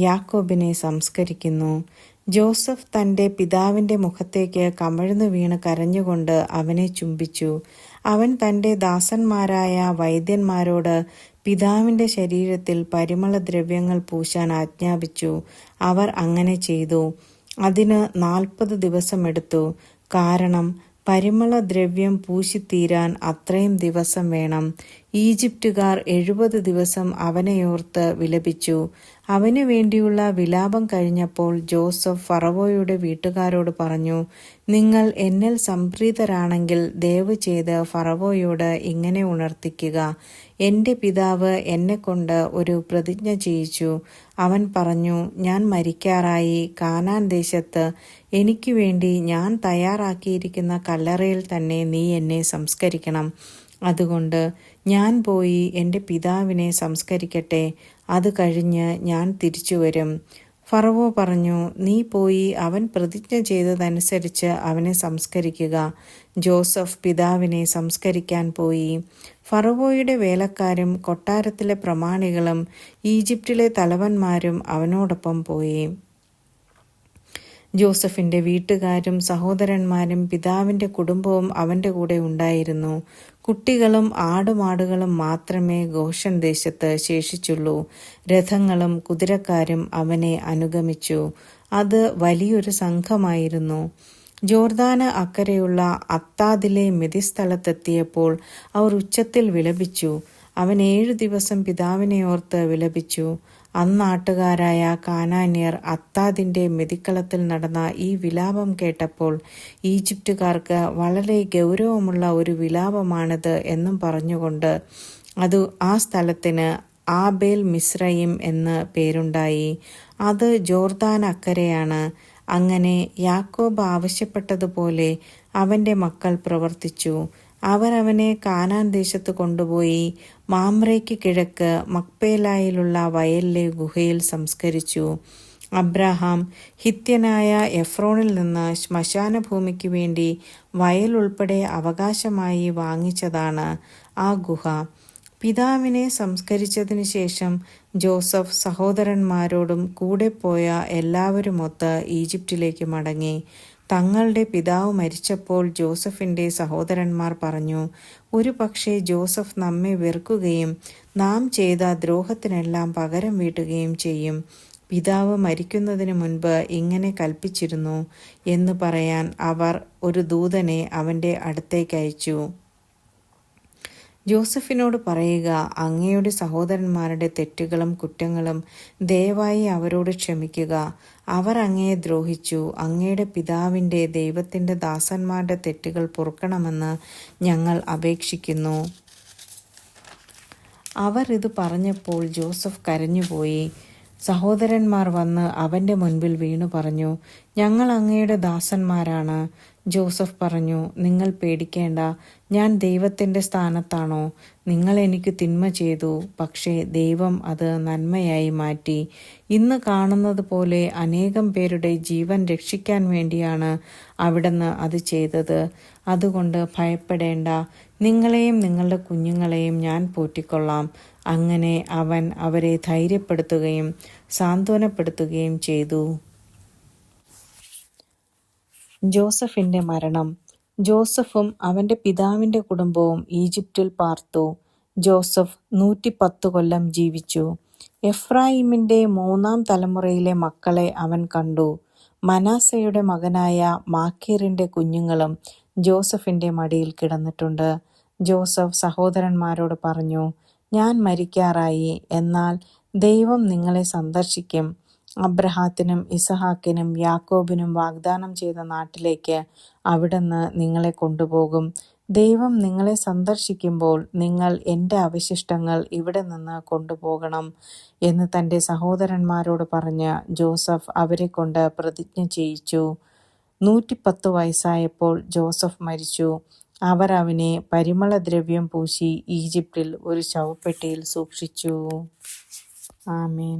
യാക്കോബിനെ സംസ്കരിക്കുന്നു. ജോസഫ് തൻ്റെ പിതാവിൻ്റെ മുഖത്തേക്ക് കമഴ്ന്നു വീണ് കരഞ്ഞുകൊണ്ട് അവനെ ചുംബിച്ചു. അവൻ തൻ്റെ ദാസന്മാരായ വൈദ്യന്മാരോട് പിതാവിൻ്റെ ശരീരത്തിൽ പരിമളദ്രവ്യങ്ങൾ പൂശാൻ ആജ്ഞാപിച്ചു. അവർ അങ്ങനെ ചെയ്തു. അതിന് 40 ദിവസമെടുത്തു. കാരണം പരിമളദ്രവ്യം പൂശിത്തീരാൻ അത്രയും ദിവസം വേണം. ഈജിപ്തുകാർ 70 ദിവസം അവനെയോർത്ത് വിലപിച്ചു. അവനു വേണ്ടിയുള്ള വിലാപം കഴിഞ്ഞപ്പോൾ ജോസഫ് ഫറവോയുടെ വീട്ടുകാരോട് പറഞ്ഞു, നിങ്ങൾ എന്നിൽ സംപ്രീതരാണെങ്കിൽ ദയവ് ചെയ്ത് ഫറവോയോട് ഇങ്ങനെ ഉണർത്തിക്കുക, എൻ്റെ പിതാവ് എന്നെക്കൊണ്ട് ഒരു പ്രതിജ്ഞ ചെയ്യിച്ചു. അവൻ പറഞ്ഞു, ഞാൻ മരിക്കാറായി കാനാൻ ദേശത്ത് എനിക്ക് വേണ്ടി ഞാൻ തയ്യാറാക്കിയിരിക്കുന്ന കല്ലറയിൽ തന്നെ നീ എന്നെ സംസ്കരിക്കണം. അതുകൊണ്ട് ഞാൻ പോയി എൻ്റെ പിതാവിനെ സംസ്കരിക്കട്ടെ, അത് കഴിഞ്ഞ് ഞാൻ തിരിച്ചു വരും. ഫറവോ പറഞ്ഞു, നീ പോയി അവൻ പ്രതിജ്ഞ ചെയ്തതനുസരിച്ച് അവനെ സംസ്കരിക്കുക. ജോസഫ് പിതാവിനെ സംസ്കരിക്കാൻ പോയി. ഫറവോയുടെ വേലക്കാരും കൊട്ടാരത്തിലെ പ്രമാണികളും ഈജിപ്തിലെ തലവന്മാരും അവനോടൊപ്പം പോയി. ജോസഫിൻ്റെ വീട്ടുകാരും സഹോദരന്മാരും പിതാവിൻ്റെ കുടുംബവും അവൻ്റെ കൂടെ ഉണ്ടായിരുന്നു. കുട്ടികളും ആടുമാടുകളും മാത്രമേ ഗോഷൻ ദേശത്ത് ശേഷിച്ചുള്ളൂ. രഥങ്ങളും കുതിരക്കാരും അവനെ അനുഗമിച്ചു. അത് വലിയൊരു സംഘമായിരുന്നു. ജോർദാന് അക്കരെയുള്ള അത്താദിലെ മെതിസ്ഥലത്തെത്തിയപ്പോൾ അവർ ഉച്ചത്തിൽ വിലപിച്ചു. അവൻ 7 ദിവസം പിതാവിനെ ഓർത്ത് വിലപിച്ചു. അന്നാട്ടുകാരായ കാനാന്യർ അത്താദിൻ്റെ മെതിക്കളത്തിൽ നടന്ന ഈ വിലാപം കേട്ടപ്പോൾ ഈജിപ്തുകാർക്ക് വളരെ ഗൗരവമുള്ള ഒരു വിലാപമാണിത് എന്നും പറഞ്ഞുകൊണ്ട് ആ സ്ഥലത്തിന് ആബേൽ മിസ്രയീം എന്ന് പേരുണ്ടായി. അത് ജോർദാൻ അക്കരെയാണ്. അങ്ങനെ യാക്കോബ് ആവശ്യപ്പെട്ടതുപോലെ അവൻ്റെ മക്കൾ പ്രവർത്തിച്ചു. അവർ അവനെ കാനാൻ ദേശത്ത് കൊണ്ടുപോയി മാമ്രയ്ക്ക് കിഴക്ക് മക്പേലായിലുള്ള വയലിലെ ഗുഹയിൽ സംസ്കരിച്ചു. അബ്രാഹാം ഹിത്യനായ എഫ്രോണിൽ നിന്ന് ശ്മശാന ഭൂമിക്ക് വേണ്ടി വയൽ ഉൾപ്പെടെ അവകാശമായി വാങ്ങിച്ചതാണ് ആ ഗുഹ. പിതാവിനെ സംസ്കരിച്ചതിന് ശേഷം ജോസഫ് സഹോദരന്മാരോടും കൂടെ പോയ എല്ലാവരുമൊത്ത് ഈജിപ്തിലേക്ക് മടങ്ങി. തങ്ങളുടെ പിതാവ് മരിച്ചപ്പോൾ ജോസഫിൻ്റെ സഹോദരന്മാർ പറഞ്ഞു, ഒരു പക്ഷേ ജോസഫ് നമ്മെ വെറുക്കുകയും നാം ചെയ്ത ദ്രോഹത്തിനെല്ലാം പകരം വീട്ടുകയും ചെയ്യും. പിതാവ് മരിക്കുന്നതിന് മുൻപ് ഇങ്ങനെ കൽപ്പിച്ചിരുന്നു എന്ന് പറയാൻ അവർ ഒരു ദൂതനെ അവൻ്റെ അടുത്തേക്ക് അയച്ചു. ജോസഫിനോട് പറയുക, അങ്ങയുടെ സഹോദരന്മാരുടെ തെറ്റുകളും കുറ്റങ്ങളും ദയവായി അവരോട് ക്ഷമിക്കുക. അവർ അങ്ങയെ ദ്രോഹിച്ചു. അങ്ങയുടെ പിതാവിൻ്റെ ദൈവത്തിൻ്റെ ദാസന്മാരുടെ തെറ്റുകൾ പൊറുക്കണമെന്ന് ഞങ്ങൾ അപേക്ഷിക്കുന്നു. അവർ ഇത് പറഞ്ഞപ്പോൾ ജോസഫ് കരഞ്ഞുപോയി. സഹോദരന്മാർ വന്ന് അവൻ്റെ മുൻപിൽ വീണു പറഞ്ഞു, ഞങ്ങൾ അങ്ങയുടെ ദാസന്മാരാണ്. ജോസഫ് പറഞ്ഞു, നിങ്ങൾ പേടിക്കേണ്ട. ഞാൻ ദൈവത്തിൻ്റെ സ്ഥാനത്താണോ? നിങ്ങൾ എനിക്ക് തിന്മ ചെയ്തു, പക്ഷേ ദൈവം അത് നന്മയായി മാറ്റി. ഇന്ന് കാണുന്നത് പോലെ അനേകം പേരുടെ ജീവൻ രക്ഷിക്കാൻ വേണ്ടിയാണ് അവിടുന്ന് അത് ചെയ്തത്. അതുകൊണ്ട് ഭയപ്പെടേണ്ട. നിങ്ങളെയും നിങ്ങളുടെ കുഞ്ഞുങ്ങളെയും ഞാൻ പോറ്റിക്കൊള്ളാം. അങ്ങനെ അവൻ അവരെ ധൈര്യപ്പെടുത്തുകയും സാന്ത്വനപ്പെടുത്തുകയും ചെയ്തു. ജോസഫിൻ്റെ മരണം. ജോസഫും അവൻ്റെ പിതാവിൻ്റെ കുടുംബവും ഈജിപ്തിൽ പാർത്തു. ജോസഫ് 110 കൊല്ലം ജീവിച്ചു. എഫ്രായിമിൻ്റെ 3-ാം തലമുറയിലെ മക്കളെ അവൻ കണ്ടു. മനാസയുടെ മകനായ മാക്കീറിൻ്റെ കുഞ്ഞുങ്ങളും ജോസഫിൻ്റെ മടിയിൽ കിടന്നിട്ടുണ്ട്. ജോസഫ് സഹോദരന്മാരോട് പറഞ്ഞു, ഞാൻ മരിക്കാറായി, എന്നാൽ ദൈവം നിങ്ങളെ സന്ദർശിക്കും. അബ്രഹാത്തിനും ഇസഹാക്കിനും യാക്കോബിനും വാഗ്ദാനം ചെയ്ത നാട്ടിലേക്ക് അവിടുന്ന് നിങ്ങളെ കൊണ്ടുപോകും. ദൈവം നിങ്ങളെ സന്ദർശിക്കുമ്പോൾ നിങ്ങൾ എൻ്റെ അവശിഷ്ടങ്ങൾ ഇവിടെ നിന്ന് കൊണ്ടുപോകണം എന്ന് തൻ്റെ സഹോദരന്മാരോട് പറഞ്ഞ് ജോസഫ് അവരെ കൊണ്ട് പ്രതിജ്ഞ ചെയ്യിച്ചു. 110 വയസ്സായപ്പോൾ ജോസഫ് മരിച്ചു. അവർ അവനെ പരിമളദ്രവ്യം പൂശി ഈജിപ്തിൽ ഒരു ശവപ്പെട്ടിയിൽ സൂക്ഷിച്ചു. ആമേൻ.